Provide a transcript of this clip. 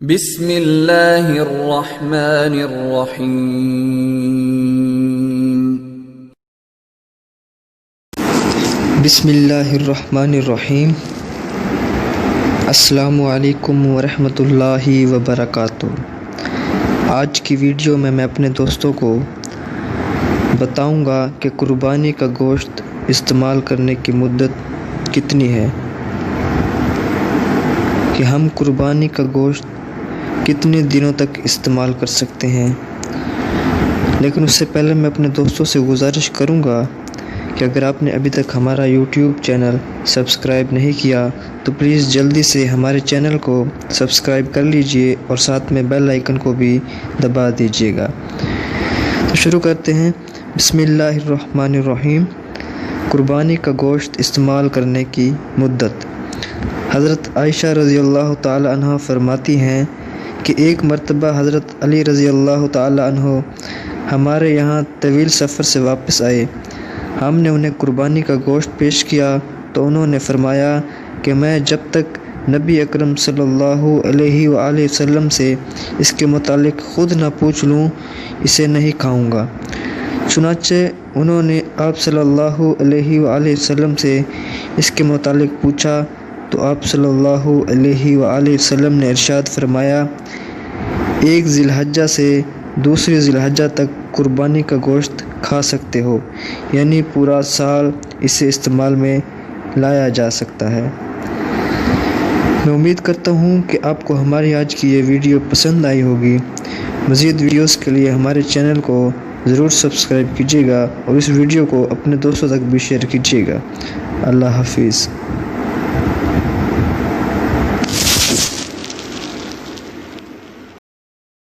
بسم اللہ الرحمن الرحیم بسم اللہ الرحمن الرحیم۔ السلام علیکم ورحمۃ اللہ وبرکاتہ۔ آج کی ویڈیو میں اپنے دوستوں کو بتاؤں گا کہ قربانی کا گوشت استعمال کرنے کی مدت کتنی ہے، کہ ہم قربانی کا گوشت کتنے دنوں تک استعمال کر سکتے ہیں۔ لیکن اس سے پہلے میں اپنے دوستوں سے گزارش کروں گا کہ اگر آپ نے ابھی تک ہمارا یوٹیوب چینل سبسکرائب نہیں کیا تو پلیز جلدی سے ہمارے چینل کو سبسکرائب کر لیجئے اور ساتھ میں بیل آئیکن کو بھی دبا دیجئے گا۔ تو شروع کرتے ہیں۔ بسم اللہ الرحمن الرحیم۔ قربانی کا گوشت استعمال کرنے کی مدت۔ حضرت عائشہ رضی اللہ تعالی عنہ فرماتی ہیں کہ ایک مرتبہ حضرت علی رضی اللہ تعالی عنہ ہمارے یہاں طویل سفر سے واپس آئے۔ ہم نے انہیں قربانی کا گوشت پیش کیا تو انہوں نے فرمایا کہ میں جب تک نبی اکرم صلی اللہ علیہ وآلہ وسلم سے اس کے متعلق خود نہ پوچھ لوں اسے نہیں کھاؤں گا۔ چنانچہ انہوں نے آپ صلی اللہ علیہ وآلہ وسلم سے اس کے متعلق پوچھا تو آپ صلی اللہ علیہ وآلہ وسلم نے ارشاد فرمایا، ایک ذی الحجہ سے دوسری ذی الحجہ تک قربانی کا گوشت کھا سکتے ہو، یعنی پورا سال اسے استعمال میں لایا جا سکتا ہے۔ میں امید کرتا ہوں کہ آپ کو ہماری آج کی یہ ویڈیو پسند آئی ہوگی۔ مزید ویڈیوز کے لیے ہمارے چینل کو ضرور سبسکرائب کیجیے گا اور اس ویڈیو کو اپنے دوستوں تک بھی شیئر کیجیے گا۔ اللہ حافظ۔